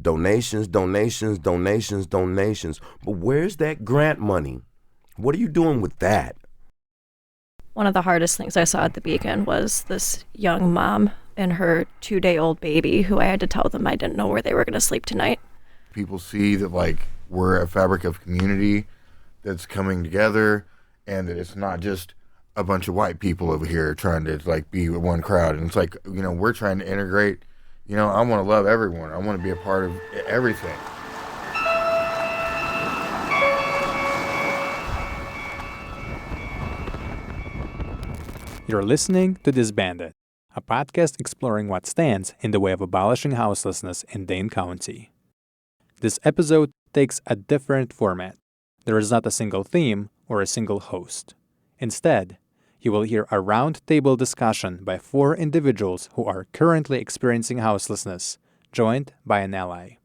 Donations, donations, donations, donations. But where's that grant money? What are you doing with that? One of the hardest things I saw at the Beacon was this young mom and her 2-day-old baby who I had to tell them I didn't know where they were going to sleep tonight. People see that, like, we're a fabric of community that's coming together, and that it's not just a bunch of white people over here trying to, like, be with one crowd. And it's like, we're trying to integrate. I want to love everyone. I want to be a part of everything. You're listening to Disbanded, a podcast exploring what stands in the way of abolishing houselessness in Dane County. This episode takes a different format. There is not a single theme or a single host. Instead, you will hear a round-table discussion by 4 individuals who are currently experiencing houselessness, joined by an ally.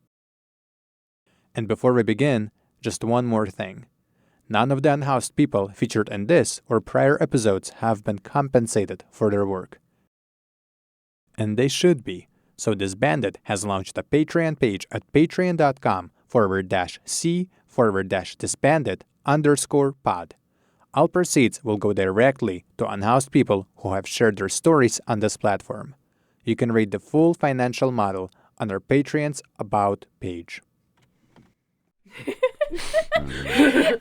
And before we begin, just one more thing. None of the unhoused people featured in this or prior episodes have been compensated for their work. And they should be, so Disbanded has launched a Patreon page at patreon.com/c/disbanded_pod. All proceeds will go directly to unhoused people who have shared their stories on this platform. You can read the full financial model on our Patreon's About page.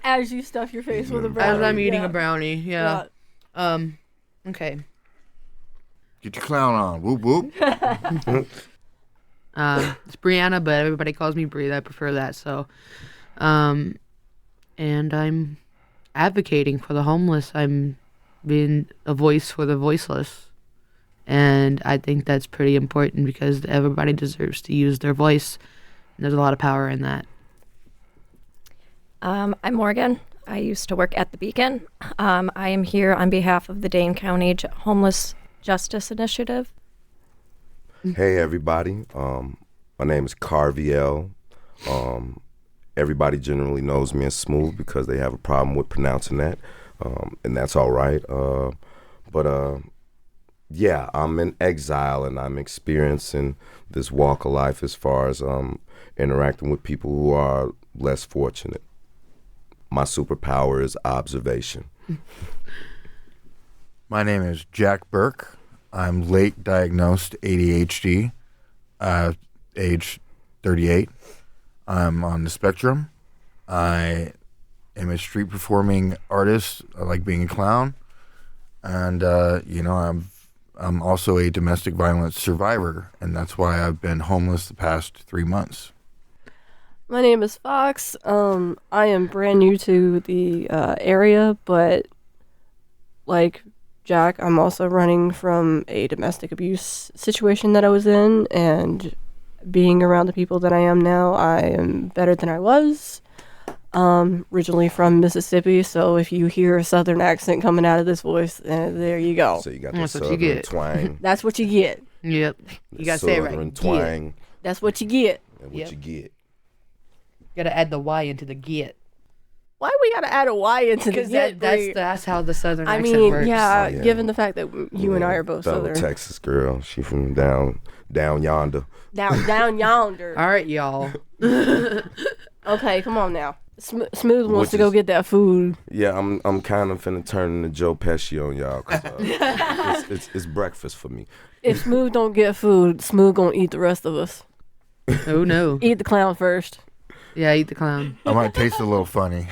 As you stuff your face with a brownie. As I'm eating a brownie, yeah. Okay. Get your clown on. Whoop, whoop. It's Brianna, but everybody calls me Bree. I prefer that, so. And I'm advocating for the homeless. I'm being a voice for the voiceless. And I think that's pretty important because everybody deserves to use their voice. And there's a lot of power in that. I'm Morgan. I used to work at the Beacon. I am here on behalf of the Dane County Homeless Justice Initiative. Hey, everybody. My name is Carveal. Everybody generally knows me as Smooth because they have a problem with pronouncing that, and that's all right. Yeah, I'm in exile, and I'm experiencing this walk of life as far as interacting with people who are less fortunate. My superpower is observation. My name is Jack Burke. I'm late diagnosed ADHD, age 38. I'm on the spectrum. I am a street performing artist. I like being a clown. And, I'm also a domestic violence survivor, and that's why I've been homeless the past 3 months. My name is Fox. I am brand new to the area, but like Jack, I'm also running from a domestic abuse situation that I was in, and being around the people that I am now, I am better than I was. Originally from Mississippi, so if you hear a southern accent coming out of this voice, there you go. So you got the southern twang. That's what you get. Yep. You gotta say it right. Southern twang. That's what you get. And what you get. You gotta add the Y into the get. Why we gotta add a Y into the get? That's how the southern accent works. Yeah, given the fact that you and I are both fellow southern. Texas girl. She from down yonder. Down yonder. All right, y'all. Okay, come on now. Smooth wants to go get that food. Yeah, I'm kind of finna turn into Joe Pesci on y'all. 'Cause, it's breakfast for me. If Smooth don't get food, Smooth gonna eat the rest of us. Oh no. Eat the clown first. Yeah, eat the clown. I might taste a little funny.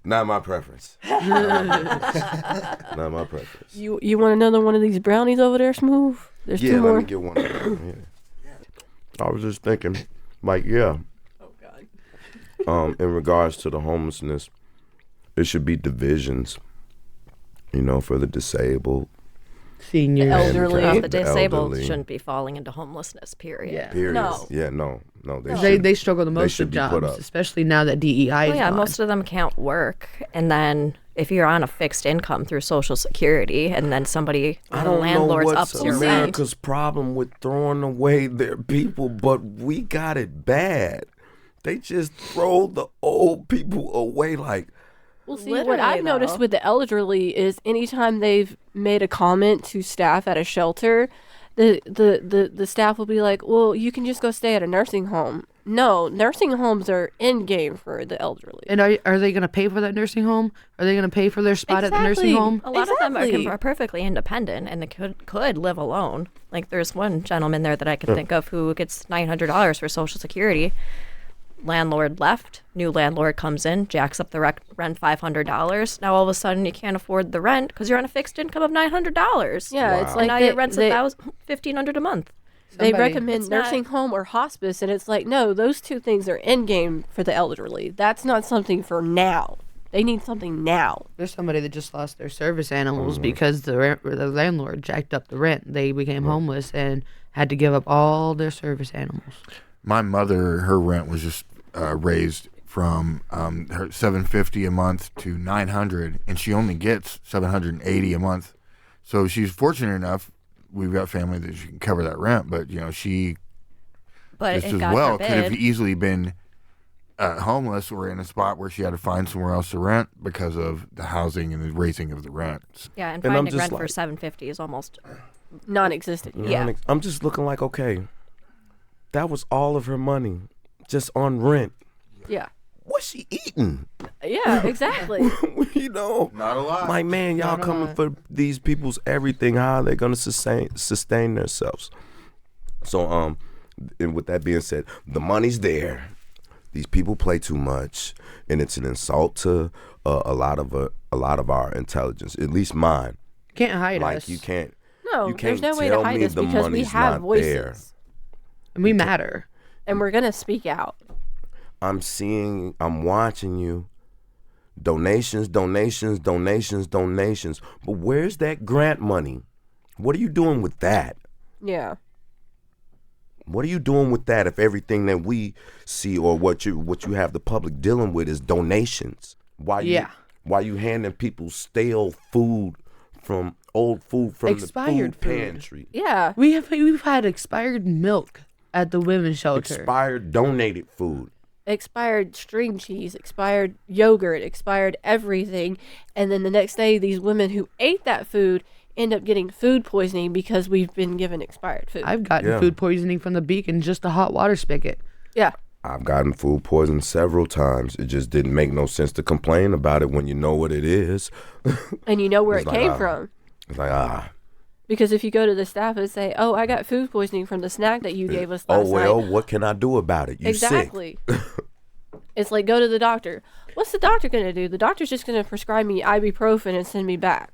Not my preference. Not my preference. You want another one of these brownies over there, Smooth? There's 2 more. Let me get one of them. Yeah. I was just thinking, like, yeah. In regards to the homelessness, it should be divisions, for the disabled. Seniors. The elderly. Well, the disabled shouldn't be falling into homelessness, period. Yeah. Period. No. Yeah, no. They struggle the most with jobs, especially now that DEI is gone. Most of them can't work. And then if you're on a fixed income through Social Security and then somebody, I the don't landlord's know ups what's your rent. America's problem with throwing away their people, but we got it bad. They just throw the old people away like. Well, see, what I've noticed with the elderly is anytime they've made a comment to staff at a shelter, the staff will be like, well, you can just go stay at a nursing home. No, nursing homes are end game for the elderly. And are they going to pay for that nursing home? Are they going to pay for their spot at the nursing Exactly. home? A lot of them Exactly. are perfectly independent and they could live alone. Like there's one gentleman there that I can think of who gets $900 for Social Security. Landlord left, new landlord comes in, jacks up the rent $500. Now all of a sudden you can't afford the rent because you're on a fixed income of $900. Yeah, Wow. it's And like now your rent's $1,500 a month. they Somebody- recommend It's not- nursing home or hospice, and it's like, no, those two things are end game for the elderly. That's not something for now. They need something now. There's somebody that just lost their service animals because the landlord jacked up the rent. They became homeless and had to give up all their service animals. My mother, her rent was just raised from her $750 a month to $900, and she only gets $780 a month. So she's fortunate enough. We've got family that she can cover that rent, but she But just if as God well could have forbid, easily been homeless or in a spot where she had to find somewhere else to rent because of the housing and the raising of the rent. yeah, and And I'm finding just rent for like- $750 is almost Non-existent. Yeah. I'm just looking like, okay, that was all of her money just on rent. Yeah. What's she eating? Yeah, exactly. Not a lot. Like, man, y'all Not a coming lot. for these people's everything. How are they gonna sustain themselves? So, and with that being said, the money's there. These people play too much, and it's an insult to a lot of our intelligence, at least mine. Can't hide Like us. you can't. No, You there's can't no way to tell hide me us the because we money's have not voices. there. And we matter. And we're going to speak out. I'm watching you. Donations. But where's that grant money? What are you doing with that? Yeah. What are you doing with that if everything that we see or what you have the public dealing with is donations? Why you handing people stale food from old food from Expired the food food. pantry? Yeah. We've had expired milk at the women's shelter. Expired donated food. Expired string cheese, expired yogurt, expired everything. And then the next day, these women who ate that food end up getting food poisoning because we've been given expired food. I've gotten Yeah. food poisoning from the Beacon, just a hot water spigot. Yeah. I've gotten food poisoning several times. It just didn't make no sense to complain about it when you know what it is. And you know where It's it like, came ah. from. It's like, Because if you go to the staff and say, oh, I got food poisoning from the snack that you gave us last oh well, night. what can I do about it? You Exactly. It's like, go to the doctor. What's the doctor going to do? The doctor's just going to prescribe me ibuprofen and send me back.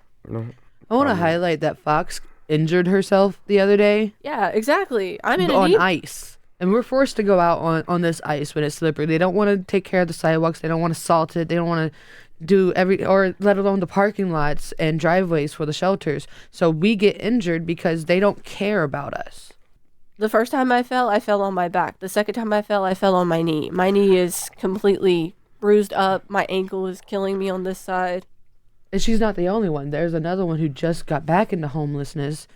I want to highlight that Fox injured herself the other day Yeah, exactly. I'm in a on knee. ice. And we're forced to go out on this ice when it's slippery. They don't want to take care of the sidewalks. They don't want to salt it. They don't want to do or let alone the parking lots and driveways for the shelters. So we get injured because they don't care about us. The first time I fell on my back. The second time I fell on my knee. My knee is completely bruised up. My ankle is killing me on this side. And she's not the only one. There's another one who just got back into homelessness,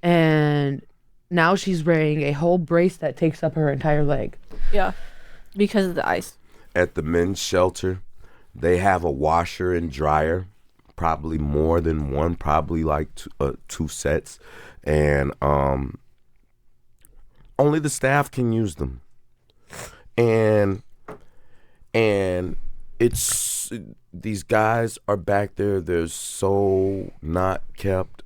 and now she's wearing a whole brace that takes up her entire leg. Yeah, because of the ice. At the men's shelter, they have a washer and dryer, probably more than one, probably like two sets, and only the staff can use them. And it's these guys are back there, they're so not kept,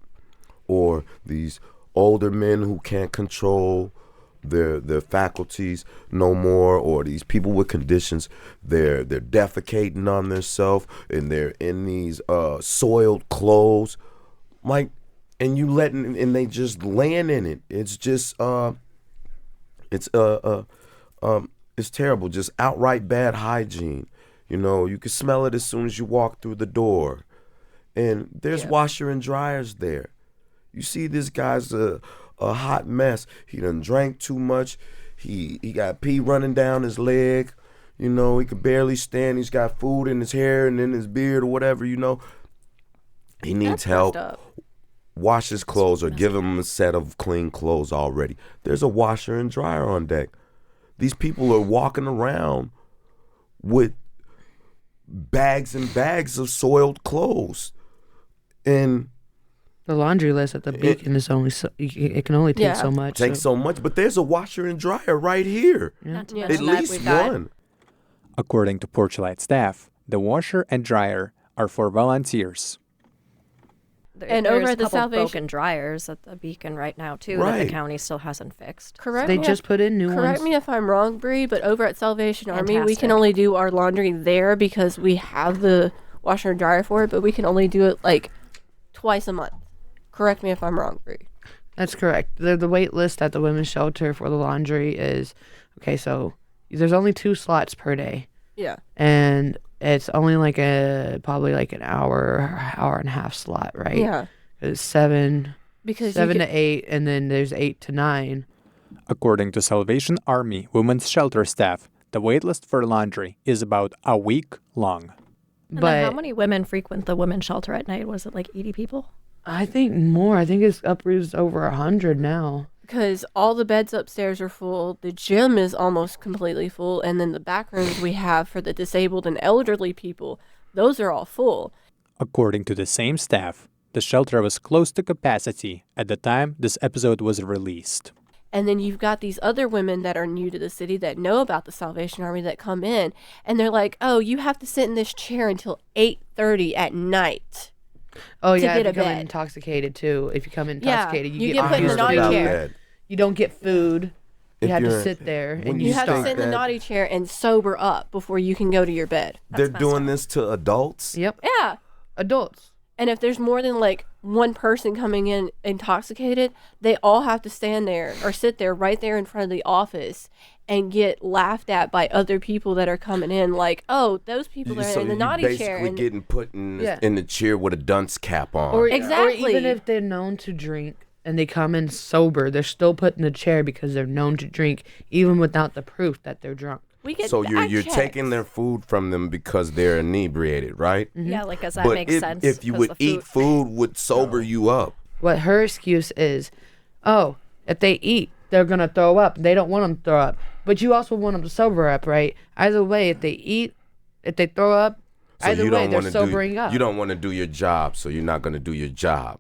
or these older men who can't control their faculties no more, or these people with conditions, they're defecating on themselves and they're in these soiled clothes, like, and you letting, and they just laying in it. It's just it's terrible, just outright bad hygiene. You know, you can smell it as soon as you walk through the door. And there's washer and dryers there. You see this guy's a hot mess. He done drank too much. He got pee running down his leg. You know, he could barely stand. He's got food in his hair and in his beard or whatever, you know. He needs That's help. messed up. Wash his clothes or give him a set of clean clothes already. There's a washer and dryer on deck. These people are walking around with bags and bags of soiled clothes. And The laundry list at the Beacon is only it can only take so much. Takes so much, but there's a washer and dryer right here. Not to At mention that least we've got one. According to Porchlight staff, the washer and dryer are for volunteers. And there's over a at the couple Salvation- broken dryers at the Beacon right now too that Right. the county still hasn't fixed. Correct They me just put in new Correct ones. me if I'm wrong, Bree, but over at Salvation Army, we Fantastic. can only do our laundry there because we have the washer and dryer for it, but we can only do it like twice a month. Correct me if I'm wrong, Bree. That's correct. The wait list at the women's shelter for the laundry is okay. So there's only 2 slots per day, Yeah. and it's only like probably like an hour and a half slot, right? Yeah. It's 7 Because 7 to 8, and then there's 8 to 9. According to Salvation Army Women's Shelter staff, the waitlist for laundry is about a week long. And But then how many women frequent the women's shelter at night? Was it like 80 people? I think more. I think it's upwards over 100 now. because all the beds upstairs are full. The gym is almost completely full. And then the back rooms we have for the disabled and elderly people, those are all full. According to the same staff, the shelter was close to capacity at the time this episode was released. And then you've got these other women that are new to the city that know about the Salvation Army that come in. And they're like, oh, you have to sit in this chair until 8:30 at night. Oh To yeah, get if a you come in bed. intoxicated too. If you come in Yeah, intoxicated, you get put in the beer. naughty About chair. that. You don't get food. You If have to you're- sit there when and you You you have to start. sit in the that- naughty chair and sober up before you can go to your bed. They're messed doing up. this to adults. Yep, Yeah. adults. And if there's more than like one person coming in intoxicated, they all have to stand there or sit there right there in front of the office and get laughed at by other people that are coming in. Like, oh, those people are So in the you naughty basically chair. And getting put in, Yeah. in the chair with a dunce cap on. Or Exactly. even if they're known to drink and they come in sober, they're still put in the chair because they're known to drink, even without the proof that they're drunk. we get So back you're checks. taking their food from them because they're inebriated, right? Yeah, like, does that But make if, sense? if you 'Cause would the eat food would sober you up. What her excuse is, oh, if they eat, they're going to throw up. They don't want them to throw up. But you also want them to sober up, right? Either way, if they eat, if they throw up, So either you way, don't they're want to sobering do up. you don't want to do your job, so you're not going to do your job.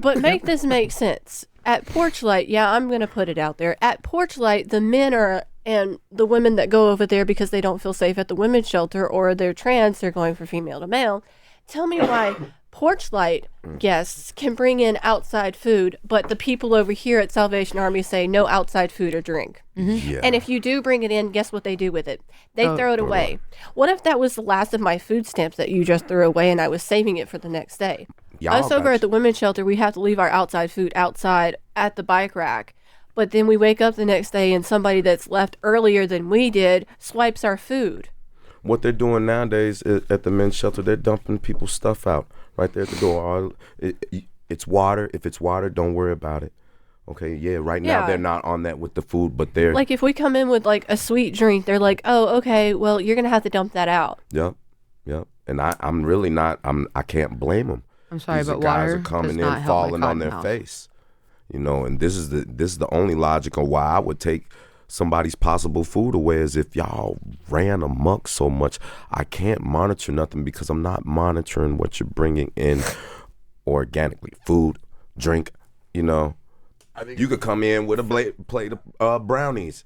But make this make sense. At Porchlight, yeah, I'm going to put it out there. At Porchlight, the men are, and the women that go over there because they don't feel safe at the women's shelter or they're trans, they're going for female to male. Tell me why Porchlight guests can bring in outside food, but the people over here at Salvation Army say no outside food or drink. Yeah. And if you do bring it in, guess what they do with it? They throw it away. What if that was the last of my food stamps that you just threw away and I was saving it for the next day? Y'all Us over got at the women's shelter, we have to leave our outside food outside at the bike rack. But then we wake up the next day and somebody that's left earlier than we did swipes our food. What they're doing nowadays at the men's shelter, they're dumping people's stuff out right there at the door. It's water. If it's water, don't worry about it. Okay, yeah, right now Yeah. they're not on that with the food, but they're, Like if we come in with like a sweet drink, they're like, oh, okay, well, you're going to have to dump that out. yep. And I'm really not, I can't blame them. I'm sorry, These but guys water are coming does in, not help my falling on cotton their mouth. face. You know, and this is the only logical why I would take somebody's possible food away is if y'all ran amok so much. I can't monitor nothing because I'm not monitoring what you're bringing in organically. Food, drink, you know. You could come in with a plate of brownies.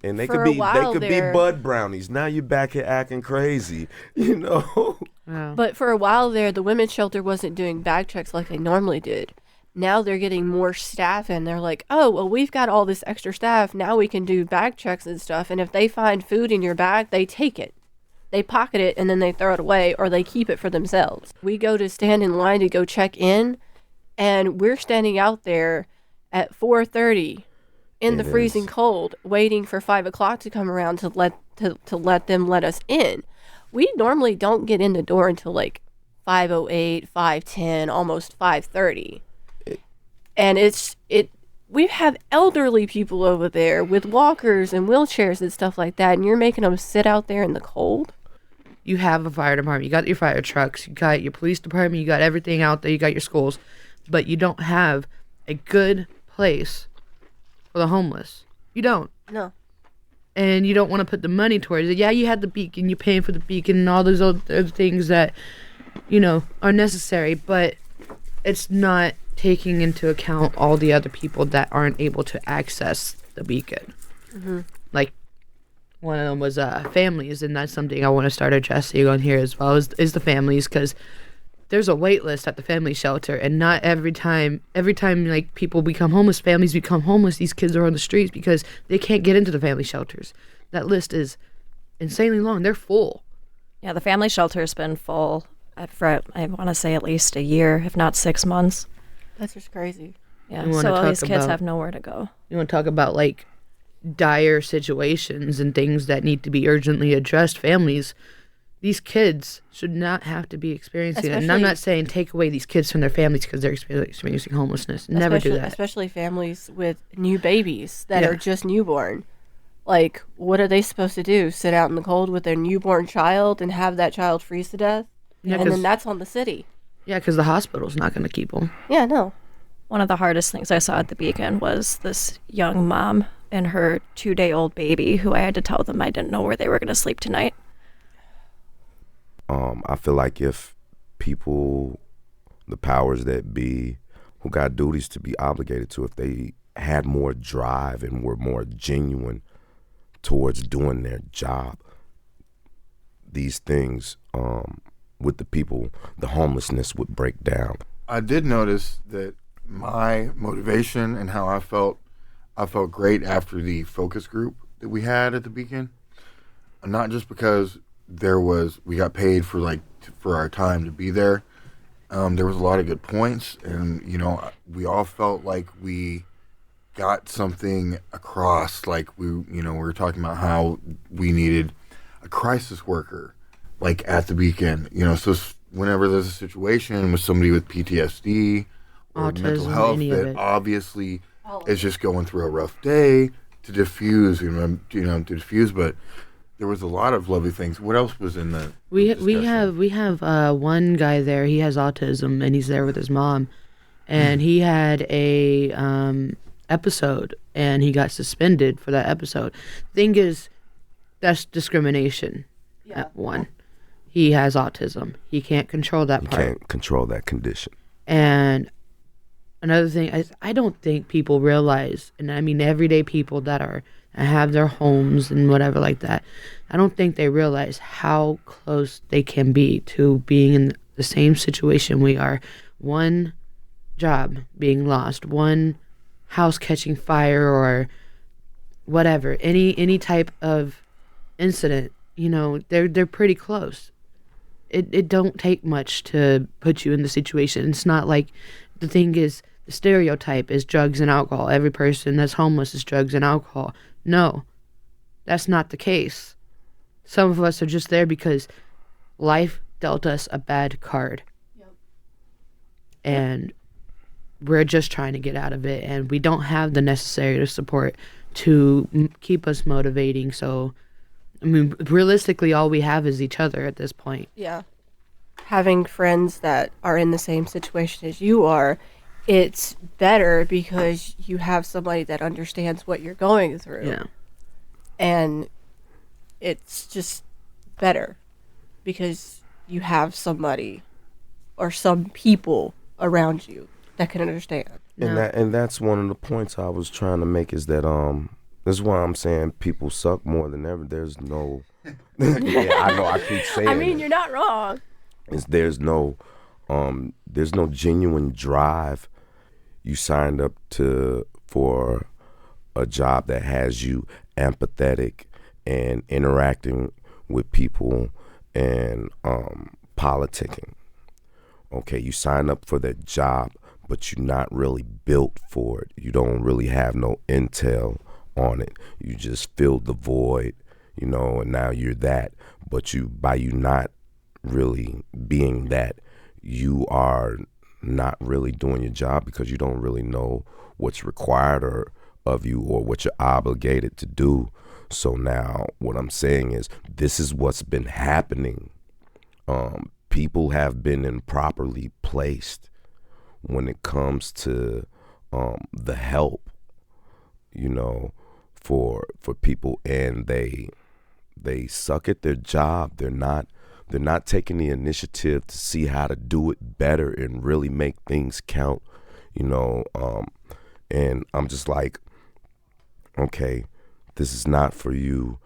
And they For could a be while they could there- be bud brownies. Now you're back here acting crazy, you know. Yeah. But for a while there, the women's shelter wasn't doing bag checks like they normally did. Now they're getting more staff and they're like, oh, well, we've got all this extra staff. Now we can do bag checks and stuff. And if they find food in your bag, they take it. They pocket it and then they throw it away or they keep it for themselves. We go to stand in line to go check in and we're standing out there at 4:30 in the It freezing is. cold waiting for 5 o'clock to come around to let them let us in. We normally don't get in the door until like 5:08, 5:10, almost 5:30. And we have elderly people over there with walkers and wheelchairs and stuff like that, and you're making them sit out there in the cold? You have a fire department, you got your fire trucks, you got your police department, you got everything out there, you got your schools, but you don't have a good place for the homeless. You don't. No. And you don't want to put the money towards it. Yeah, you had the beacon, you're paying for the beacon and all those other things that, you know, are necessary, but it's not taking into account all the other people that aren't able to access the beacon. Like, one of them was families, and that's something I want to start addressing on here as well, is the families, because there's a wait list at the family shelter, and not every time like people become homeless, families become homeless, these kids are on the streets because they can't get into the family shelters. That list is insanely long. They're full. Yeah, the family shelter's been full for, I want to say, at least a year, if not 6 months. That's just crazy. Yeah, You wanna so all talk these kids about- have nowhere to go. You want to talk about like dire situations and things that need to be urgently addressed. Families, these kids should not have to be experiencing it. And I'm Especially- not saying take away these kids from their families because they're experiencing homelessness. Never do that. Especially families with new babies that Yeah. are just newborn. Like, what are they supposed to do? Sit out in the cold with their newborn child and have that child freeze to death? Yeah, And 'cause- then that's on the city. Yeah, because the hospital's not going to keep them. Yeah, no. One of the hardest things I saw at the Beacon was this young mom and her 2-day-old baby, who I had to tell them I didn't know where they were going to sleep tonight. I feel like if people, the powers that be, who got duties to be obligated to, if they had more drive and were more genuine towards doing their job, these things with the people, the homelessness would break down. I did notice that my motivation and how I felt great after the focus group that we had at the Beacon. Not just because we got paid for for our time to be there. There was a lot of good points, and we all felt like we got something across. Like we were talking about how we needed a crisis worker, like at the Beacon. So whenever there's a situation with somebody with PTSD or mental Autism, health any of that it. obviously is just going through a rough day, to diffuse, but there was a lot of lovely things. What else was in the We discussion? have one guy there. He has autism, and he's there with his mom. And he had a episode, and he got suspended for that episode. Thing is, that's discrimination. At one, he has autism. He can't control that You part. can't control that condition. And another thing is, I don't think people realize, and I mean everyday people that have their homes and whatever like that, I don't think they realize how close they can be to being in the same situation we are. One job being lost, one house catching fire, or whatever, any type of incident, they're pretty close. It don't take much to put you in the situation. It's not like, the thing is, the stereotype is drugs and alcohol. Every person that's homeless is drugs and alcohol. No, that's not the case. Some of us are just there because life dealt us a bad card. And we're just trying to get out of it, and we don't have the necessary support to keep us motivating. So, I mean, realistically, all we have is each other at this point. Yeah. Having friends that are in the same situation as you are, it's better because you have somebody that understands what you're going through. Yeah. And it's just better because you have somebody or some people around you that can understand. And that's one of the points I was trying to make, is that this is why I'm saying people suck more than ever. There's no yeah, I know I keep saying I mean, it. you're not wrong. There's no genuine drive. You signed up for a job that has you empathetic and interacting with people and politicking. Okay, you sign up for that job, but you're not really built for it. You don't really have no intel on it. You just filled the void, and now you're that. But by you not really being that, you are not really doing your job because you don't really know what's required of you or what you're obligated to do. So now what I'm saying is, this is what's been happening. People have been improperly placed when it comes to the help, for people, and they suck at their job. They're not taking the initiative to see how to do it better and really make things count. you know, and I'm just like, okay, this is not for you.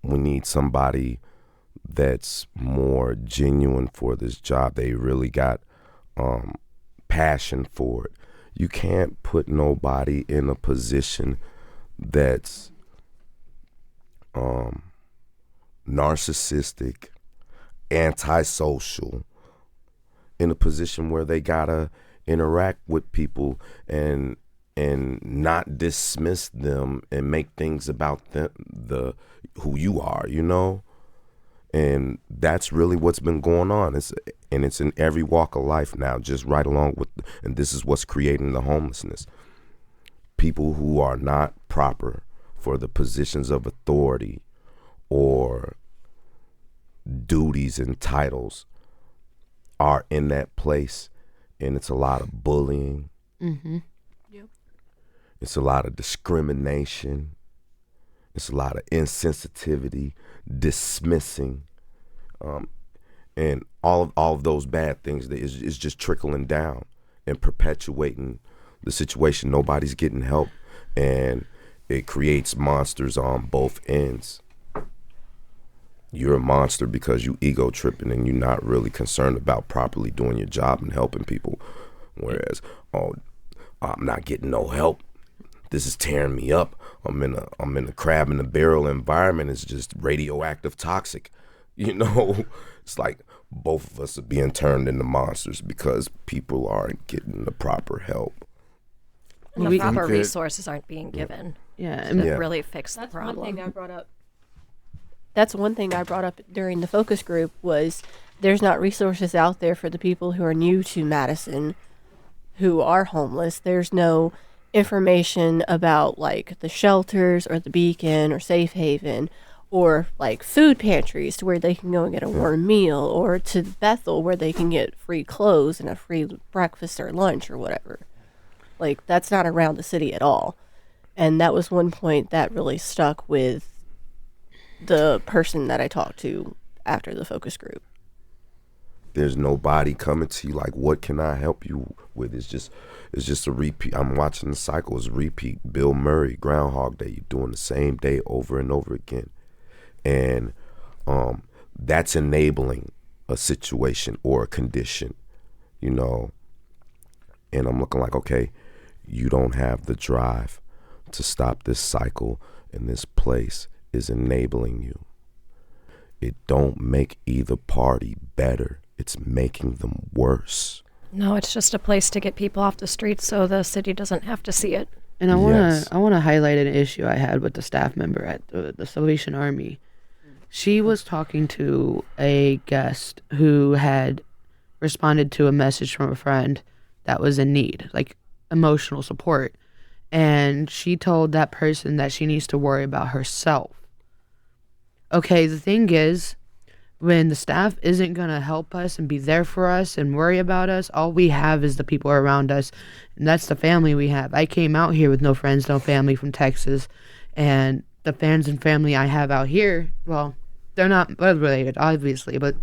We need somebody that's more genuine for this job. They really got passion for it. You can't put nobody in a position that's narcissistic, antisocial, in a position where they gotta interact with people and not dismiss them and make things about the who you are, you know. And that's really what's been going on. It's in every walk of life now, just right along with, and this is what's creating the homelessness. People who are not proper for the positions of authority or duties and titles are in that place, and it's a lot of bullying. Mm-hmm. It's a lot of discrimination. It's a lot of insensitivity, dismissing, and all of those bad things that is just trickling down and perpetuating the situation. Nobody's getting help, and it creates monsters on both ends. You're a monster because you ego tripping and you're not really concerned about properly doing your job and helping people. Whereas, oh, I'm not getting no help. This is tearing me up. I'm in a crab in a barrel environment. It's just radioactive toxic. You know, it's like both of us are being turned into monsters because people aren't getting the proper help. And the We proper think that- resources aren't being given Yeah. to Yeah. really fix the That's problem. one thing I brought up. That's one thing I brought up during the focus group was there's not resources out there for the people who are new to Madison who are homeless. There's no information about like the shelters or the Beacon or Safe Haven or like food pantries to where they can go and get a warm meal, or to Bethel where they can get free clothes and a free breakfast or lunch or whatever. Like that's not around the city at all. And that was one point that really stuck with the person that I talked to after the focus group. There's nobody coming to you like, what can I help you with? It's just a repeat. I'm watching the cycle. It's a repeat. Bill Murray, Groundhog Day. You're doing the same day over and over again. And that's enabling a situation or a condition, you know. And I'm looking like, okay, you don't have the drive to stop this cycle, and this place is enabling you. It don't make either party better. It's making them worse. No, it's just a place to get people off the streets so the city doesn't have to see it. And Yes. I wanna highlight an issue I had with the staff member at the Salvation Army. She was talking to a guest who had responded to a message from a friend that was in need, like emotional support. And she told that person that she needs to worry about herself. Okay, the thing is, when the staff isn't going to help us and be there for us and worry about us, all we have is the people around us, and that's the family we have. I came out here with no friends, no family from Texas, and the friends and family I have out here, well, they're not blood related, obviously, but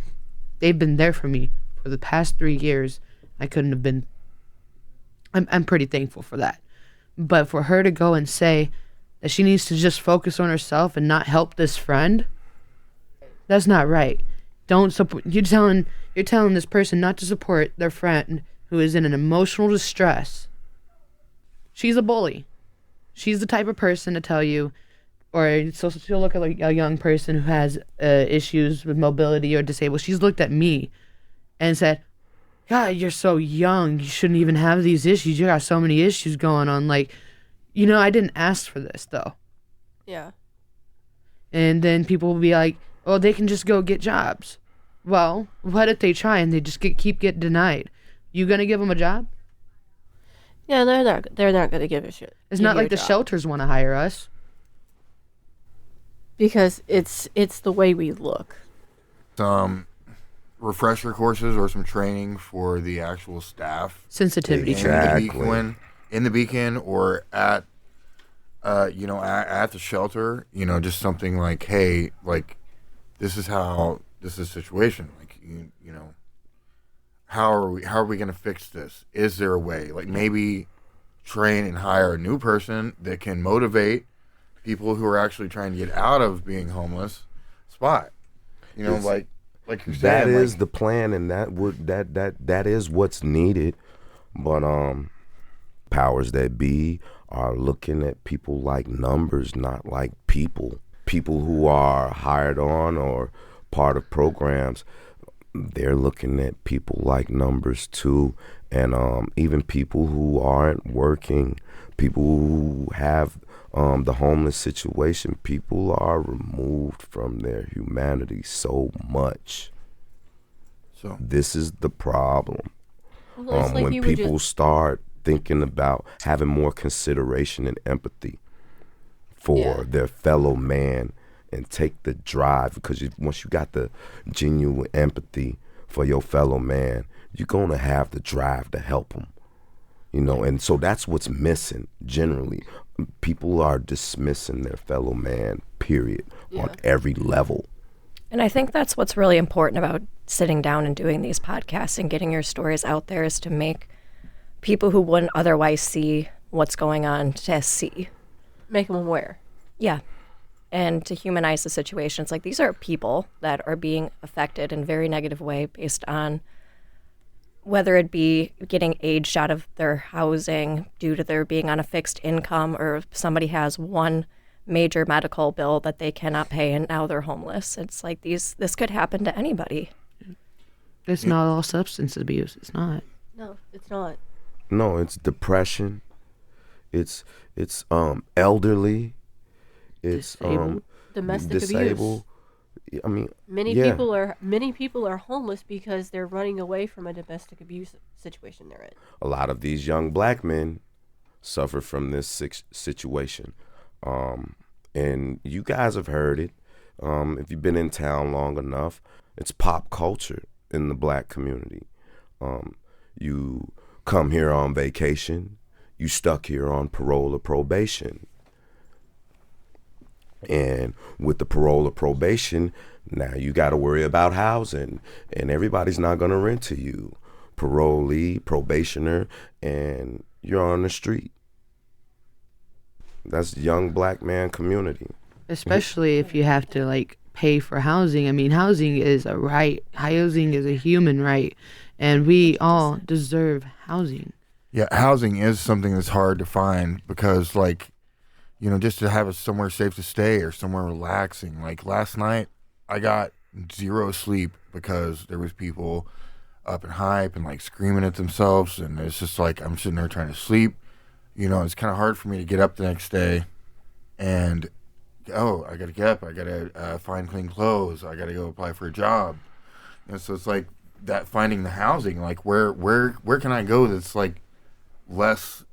they've been there for me for the past 3 years. I couldn't have been. I'm pretty thankful for that. But for her to go and say that she needs to just focus on herself and not help this friend, that's not right. Don't support. You're telling this person not to support their friend who is in an emotional distress. She's a bully. She's the type of person to tell you, or so she'll look at like a young person who has issues with mobility or disabled. She's looked at me and said, God, you're so young. You shouldn't even have these issues. You got so many issues going on. Like, I didn't ask for this, though. Yeah. And then people will be like, oh, they can just go get jobs. Well, what if they try and they just keep getting denied? You going to give them a job? Yeah, they're not going to give a shit. It's give not you like a the job. shelters want to hire us. Because it's the way we look. Some refresher courses or some training for the actual staff Sensitivity Exactly. training. in the Beacon or at at the shelter, just something like, hey, like this is the situation, like how are we going to fix this? Is there a way? Like maybe train and hire a new person that can motivate people who are actually trying to get out of being homeless spot. You know, like you're saying. That is like, the plan, and that is what's needed. But powers that be are looking at people like numbers, not like people. People who are hired on or part of programs, they're looking at people like numbers too. And even people who aren't working, people who have the homeless situation, people are removed from their humanity so much. So this is the problem. Well, it's like When you were people just start thinking about having more consideration and empathy for their fellow man and take the drive, because once you got the genuine empathy for your fellow man, you're going to have the drive to help them. You know, and so that's what's missing generally. People are dismissing their fellow man, period, on every level. And I think that's what's really important about sitting down and doing these podcasts and getting your stories out there, is to make people who wouldn't otherwise see what's going on to see. make them aware. Yeah. And to humanize the situation. It's like these are people that are being affected in a very negative way based on whether it be getting aged out of their housing due to their being on a fixed income, or if somebody has one major medical bill that they cannot pay and now they're homeless. It's like this could happen to anybody. It's not all substance abuse. It's not. No, it's not. No, it's depression. It's elderly. It's Disabled. Domestic disabled. I mean, Many people are homeless because they're running away from a domestic abuse situation they're in. a lot of these young black men suffer from this situation. And you guys have heard it. If you've been in town long enough, it's pop culture in the black community. You come here on vacation, you stuck here on parole or probation. And with the parole or probation, now you got to worry about housing, and everybody's not going to rent to you. Parolee, probationer, and you're on the street. That's young black man community. Especially if you have to like pay for housing. I mean, housing is a right. Housing is a human right, and we all deserve housing. yeah, housing is something that's hard to find because, like, you know, just to have somewhere safe to stay or somewhere relaxing. Like last night, I got zero sleep because there was people up in hype and like screaming at themselves, and it's just like I'm sitting there trying to sleep. You know, it's kind of hard for me to get up the next day and, I got to get up. I got to find clean clothes. I got to go apply for a job. And so it's like that, finding the housing, like where can I go that's like less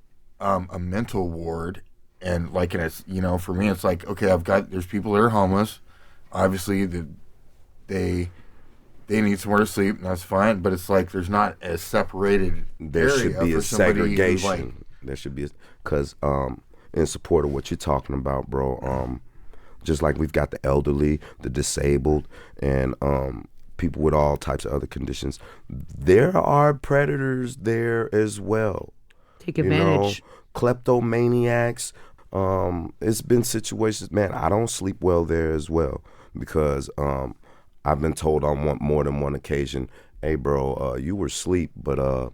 a mental ward. And like, and it's, you know, for me, it's like, okay, there's people that are homeless. Obviously, they need somewhere to sleep, and that's fine. But it's like there's not a separated There area should be for a somebody who's segregation. like, There should be, because in support of what you're talking about, bro. Just like we've got the elderly, the disabled, and people with all types of other conditions. There are predators there as well. Take advantage. You know, kleptomaniacs. It's been situations, man. I don't sleep well there as well because I've been told on more than one occasion, "Hey, bro, you were asleep, but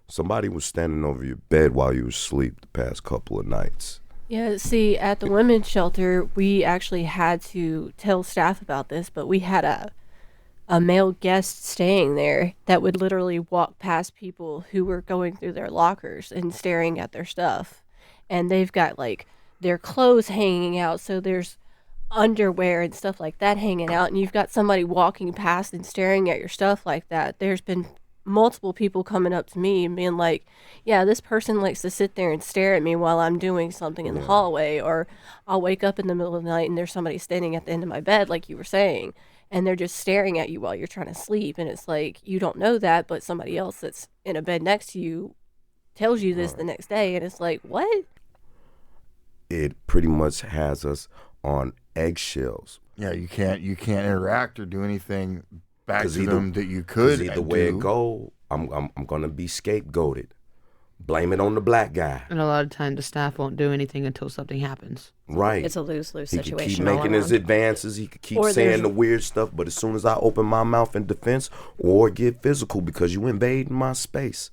somebody was standing over your bed while you were asleep the past couple of nights." Yeah, see, at the women's shelter, we actually had to tell staff about this, but we had a male guest staying there that would literally walk past people who were going through their lockers and staring at their stuff. And they've got like their clothes hanging out, so there's underwear and stuff like that hanging out, and you've got somebody walking past and staring at your stuff like that. There's been multiple people coming up to me and being like, yeah, this person likes to sit there and stare at me while I'm doing something in the hallway, or I'll wake up in the middle of the night and there's somebody standing at the end of my bed, like you were saying, and they're just staring at you while you're trying to sleep. And it's like, you don't know that, but somebody else that's in a bed next to you tells you this the next day, and it's like, what? It pretty much has us on eggshells. yeah, you can't interact or do anything back 'Cause to either- them that you could. Either way do. it go, I'm gonna be scapegoated. Blame it on the black guy. And a lot of times the staff won't do anything until something happens. Right. It's a lose-lose He could situation. keep making all his around. advances. He could keep Or saying there's- the weird stuff. But as soon as I open my mouth in defense or get physical because you invade my space.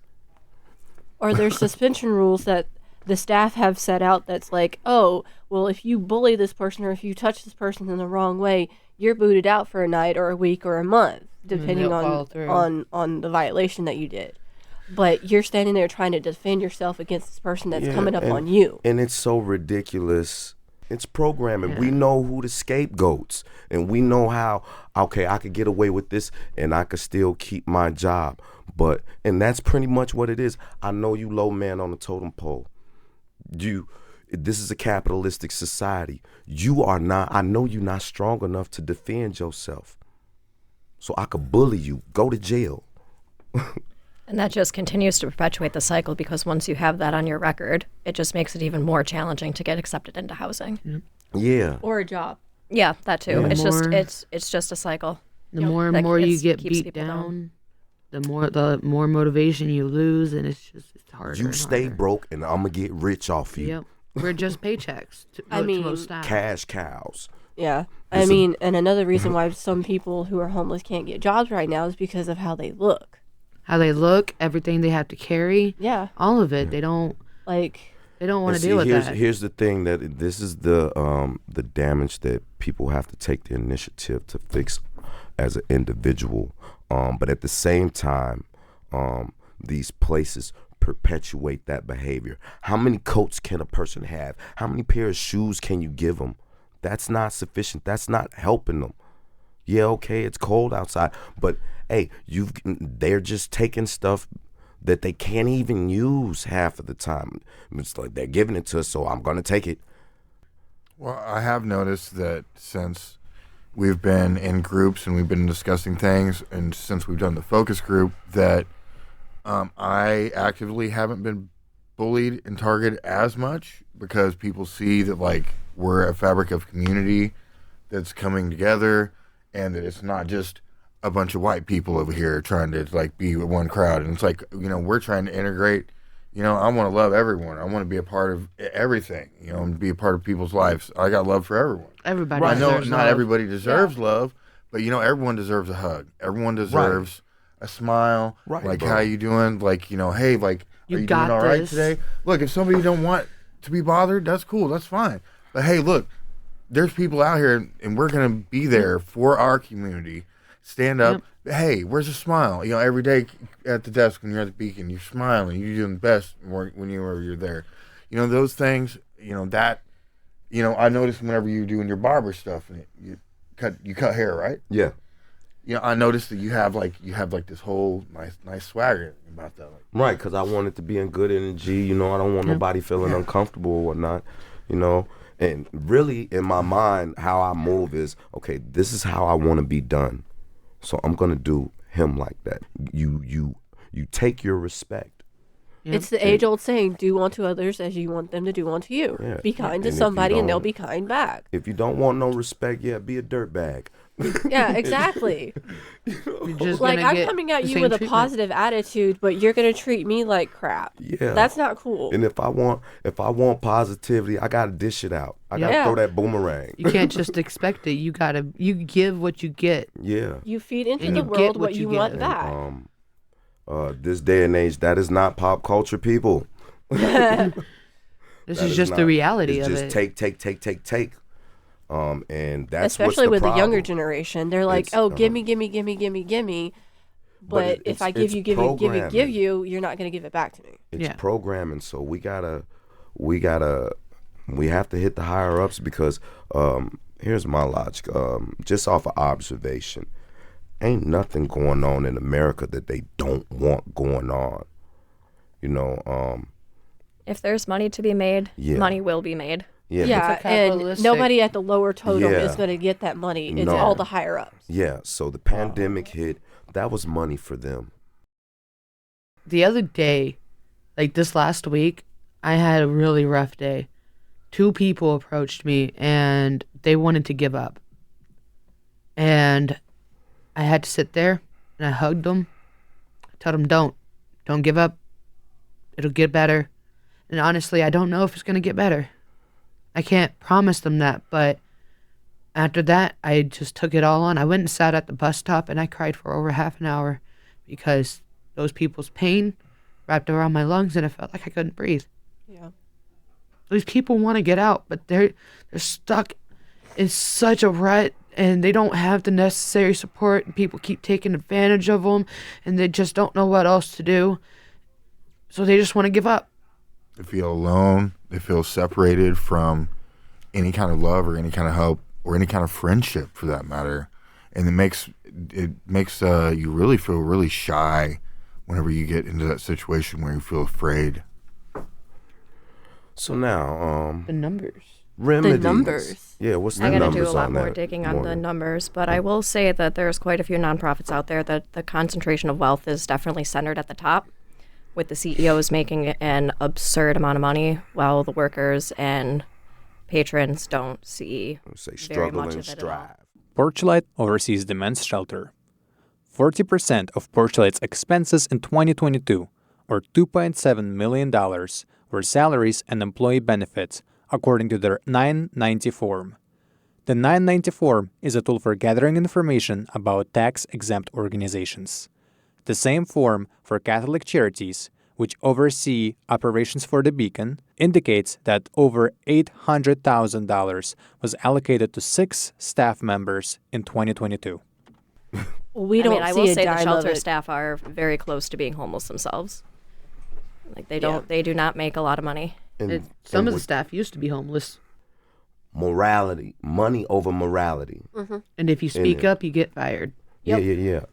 Or there's suspension rules that the staff have set out that's like, oh, well, if you bully this person or if you touch this person in the wrong way, you're booted out for a night or a week or a month, depending don't follow through. on the violation that you did. But you're standing there trying to defend yourself against this person that's Yeah, coming up and- on you. And it's so ridiculous. It's programming. We know who the scapegoats, and we know how, okay, I could get away with this and I could still keep my job. And that's pretty much what it is. I know you low man on the totem pole. This is a capitalistic society. I know you're not strong enough to defend yourself. So I could bully you, go to jail. And that just continues to perpetuate the cycle because once you have that on your record, it just makes it even more challenging to get accepted into housing. Yeah. Or a job. Yeah, that too. Yeah. It's just More- it's just a cycle. The more and that more you keeps get people beat down. down, the more motivation you lose, and it's harder. You and stay harder. broke and I'm going to get rich off you. Yep. We're just paychecks. I mean, to most staff. Cash cows. Yeah. It's And another reason why some people who are homeless can't get jobs right now is because of how they look. How they look, everything they have to carry, Yeah. all of it. They don't Like, want And to deal with here's, that. Here's the thing that this is the damage that people have to take the initiative to fix as an individual. But at the same time, these places perpetuate that behavior. How many coats can a person have? How many pair of shoes can you give them? That's not sufficient. That's not helping them. Yeah, okay, it's cold outside, but hey, they're just taking stuff that they can't even use half of the time. It's like they're giving it to us, so I'm gonna take it. Well, I have noticed that since we've been in groups and we've been discussing things, and since we've done the focus group, that I actively haven't been bullied and targeted as much because people see that like we're a fabric of community that's coming together, and that it's not just a bunch of white people over here trying to like be one crowd. And it's like, we're trying to integrate. I want to love everyone. I want to be a part of everything, and be a part of people's lives. I got love for everyone. Everybody. I know deserves not love. everybody deserves love, but everyone deserves a hug. Everyone deserves a smile. Right, Like, bro. how you doing? Like, hey, like, You are you got doing all right this. today? Look, if somebody don't want to be bothered, that's cool. That's fine. But hey, look, there's people out here, and we're gonna be there for our community. Stand up. Hey, where's a smile? Every day at the desk when you're at the Beacon, you're smiling. You're doing the best when you're there. Those things. I noticed whenever you're doing your barber stuff and you cut hair, right? Yeah. I noticed that you have this whole nice swagger about that. Like, Right, because I want it to be in good energy. I don't want nobody feeling uncomfortable or whatnot. And really, in my mind, how I move is, okay, this is how I want to be done. So I'm gonna do him like that. You take your respect. it's the age-old saying, do unto others as you want them to do unto you. Yeah. Be kind And to if you somebody and they'll don't- be kind back. If you don't want no respect, be a dirtbag. Yeah, exactly. You're just Like, gonna I'm get coming at the you same with a treatment. positive attitude, but you're going to treat me like crap. Yeah. That's not cool. And if I want positivity, I gotta dish it out. I gotta Yeah. throw that boomerang. You can't just expect it. You give what you get. Yeah. You feed into And the you get world what what you you get. want And, back. This day and age, that is not pop culture, people. This That is just the not. reality It's of just it. take. And that's Especially what's with the younger problem. generation. They're like, It's, gimme. But if I give it's you, programming. give you, you're not going to give it back to me. It's Yeah. programming, so we have to hit the higher ups because here's my logic. Just off of observation, ain't nothing going on in America that they don't want going on. If there's money to be made, Yeah. money will be made. Yeah, Yeah, It's a and capitalistic- nobody at the lower totem Yeah. is going to get that money. It's No. all the higher ups. yeah. So the pandemic hit. That was money for them. The other day, like this last week, I had a really rough day. 2 people approached me and they wanted to give up. And I had to sit there and I hugged them. I tell them don't give up. It'll get better. And honestly, I don't know if it's going to get better. I can't promise them that, but after that, I just took it all on. I went and sat at the bus stop and I cried for over half an hour because those people's pain wrapped around my lungs and it felt like I couldn't breathe. Yeah. These people want to get out, but they're stuck in such a rut and they don't have the necessary support. And people keep taking advantage of them and they just don't know what else to do. So they just want to give up. They feel alone. They feel separated from any kind of love or any kind of help or any kind of friendship, for that matter. And it makes you really feel really shy whenever you get into that situation where you feel afraid. So now, The numbers. remedies. The numbers. Yeah, what's the I got to numbers do a lot on more that? digging on the Morgan? numbers, but I will say that there's quite a few nonprofits out there that the concentration of wealth is definitely centered at the top, with the CEOs making an absurd amount of money while the workers and patrons don't see Say very struggle much and of it at all. strive. Porchlight oversees the men's shelter. 40% of Porchlight's expenses in 2022, or $2.7 million, were salaries and employee benefits, according to their 990 form. The 990 form is a tool for gathering information about tax-exempt organizations. The same form for Catholic charities, which oversee operations for the Beacon, indicates that over $800,000 was allocated to 6 staff members in 2022. We don't I see will a say the dime of shelter it. staff are very close to being homeless themselves. Like they Yeah. don't, they do not make a lot of money. And, Some and of the with staff used to be homeless. morality, money over morality. And if you speak up, you get fired. Yep.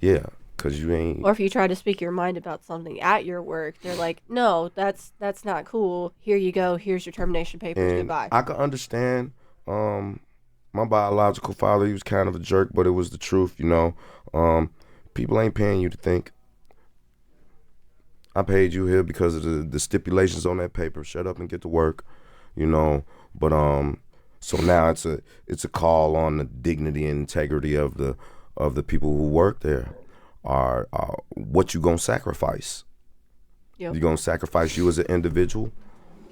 Yeah. Because you ain't. Or if you try to speak your mind about something at your work, they're like, "No, that's not cool. Here you go. Here's your termination papers. And Goodbye." I can understand. My biological father, he was kind of a jerk, but it was the truth, you know. People ain't paying you to think. I paid you here because of the stipulations on that paper. Shut up and get to work, you know. But so now it's a call on the dignity and integrity of the people who work there. Are what you gonna sacrifice? Yep. You gonna sacrifice you as an individual,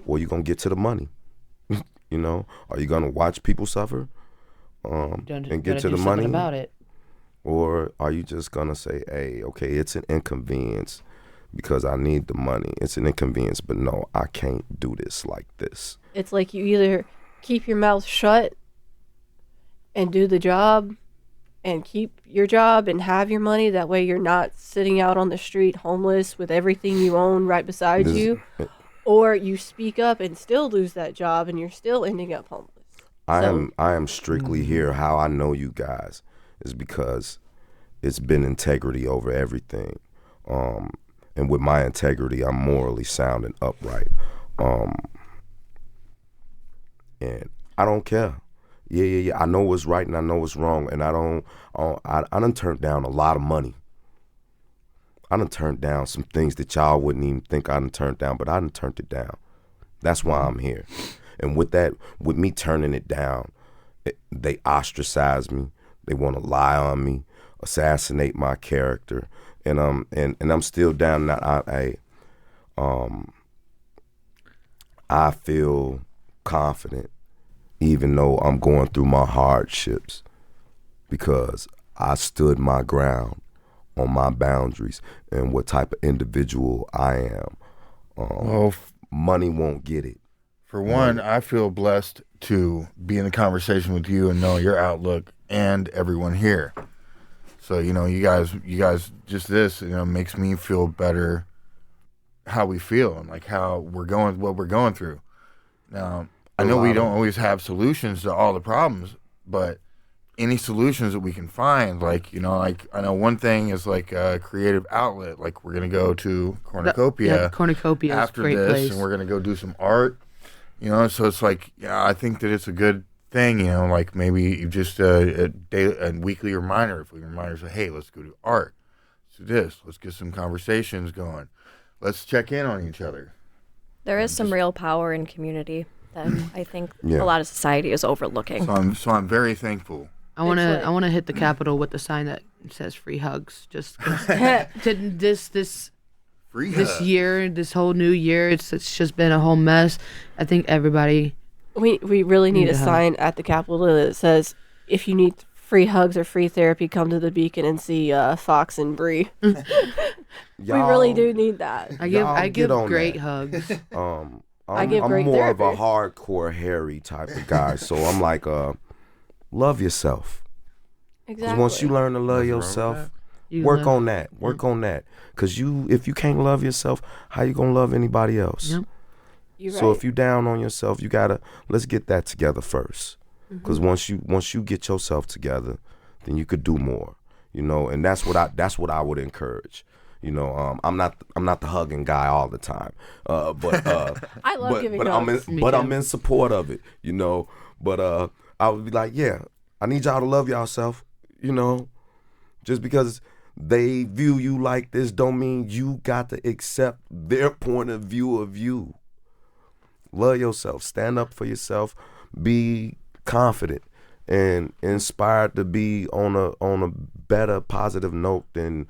or you gonna get to the money? You know, are you gonna watch people suffer and get to the money about it. or are you just gonna say, "Hey, okay, it's an inconvenience because I need the money. It's an inconvenience, but no, I can't do this like this." It's like you either keep your mouth shut and do the job and keep your job and have your money. That way you're not sitting out on the street homeless with everything you own right beside This- you. Or you speak up and still lose that job and you're still ending up homeless. I So- am strictly here. How I know you guys is because it's been integrity over everything. And with my integrity, I'm morally sound and upright. And I don't care. Yeah. I know what's right and I know what's wrong. And I done turned down a lot of money. I done turned down some things that y'all wouldn't even think I done turned down, but I done turned it down. That's why I'm here. And with me turning it down, they ostracize me. They want to lie on me, assassinate my character. And I'm still down that I feel confident even though I'm going through my hardships because I stood my ground on my boundaries and what type of individual I am. Money won't get it. For one, I feel blessed to be in the conversation with you and know your outlook and everyone here. So, you guys, just this, makes me feel better how we feel and like how what we're going through. Now, I know we don't always have solutions to all the problems, but any solutions that we can find, like I know one thing is like a creative outlet. Like we're gonna go to Cornucopia, Cornucopia is after a great this, place. and we're gonna go do some art. So it's like, I think that it's a good thing. Like maybe you just a weekly reminder. If we reminder, say, hey, let's go do art. Let's do this. Let's get some conversations going. Let's check in on each other. There is some real power in community that I think Yeah. a lot of society is overlooking. So I'm very thankful. I want It's to like- I want to hit the Capitol with the sign that says free hugs. Just 'cause this Free this year, this whole new year, it's just been a whole mess. I think everybody. We really need Need a a hug. sign at the Capitol that says, if you need free hugs or free therapy, come to the Beacon and see Fox and Bree. We really do need that. I Y'all give get on great that. hugs. I give I'm great more of a therapy. hardcore hairy type of guy, so I'm like, love yourself. Because Exactly. once you learn to love Nothing wrong with yourself, You work love- on that. Work on that. Because if you can't love yourself, how you gonna love anybody else? Yep. You're So right. if you down on yourself, let's get that together first. Because once you get yourself together, then you could do more. And that's what I would encourage. I'm not the hugging guy all the time, but I love giving but hugs. Me I'm too. in support of it. But I would be like, yeah, I need y'all to love yourself. Just because they view you like this don't mean you got to accept their point of view of you. Love yourself. Stand up for yourself. Be confident and inspired to be on a better, positive note than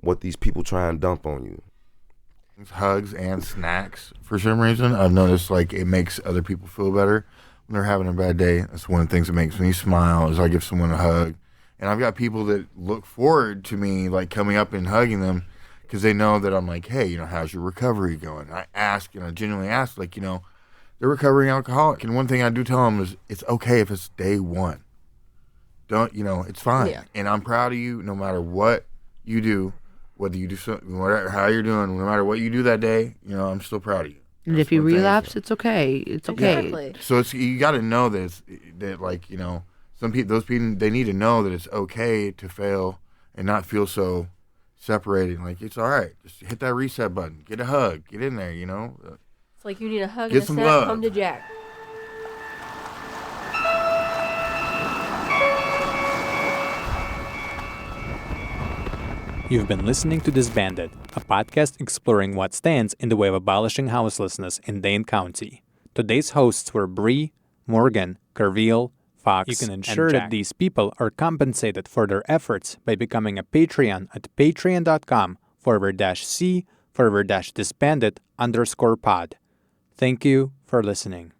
what these people try and dump on you. Hugs and snacks for some reason. I've noticed like it makes other people feel better when they're having a bad day. That's one of the things that makes me smile is I give someone a hug. And I've got people that look forward to me like coming up and hugging them because they know that I'm like, hey, how's your recovery going? I ask, I genuinely ask, like, they're recovering alcoholic. And one thing I do tell them is it's okay if it's day one. Don't, it's fine. Yeah. And I'm proud of you no matter what you do, whether you do something, whatever, how you're doing, no matter what you do that day, I'm still proud of you. And That's if you one thing. relapse, it's okay. It's okay. Exactly. So you got to know that like, some people, those people, they need to know that it's okay to fail and not feel so separated. Like, it's all right. Just hit that reset button. Get a hug. Get in there, It's like you need a hug Get and a some snack, love. come to Jack. You've been listening to Disbanded, a podcast exploring what stands in the way of abolishing houselessness in Dane County. Today's hosts were Bree, Morgan, Carveal, Fox, You can and ensure that Jack. These people are compensated for their efforts by becoming a Patreon at patreon.com/c/disbanded_pod. Thank you for listening.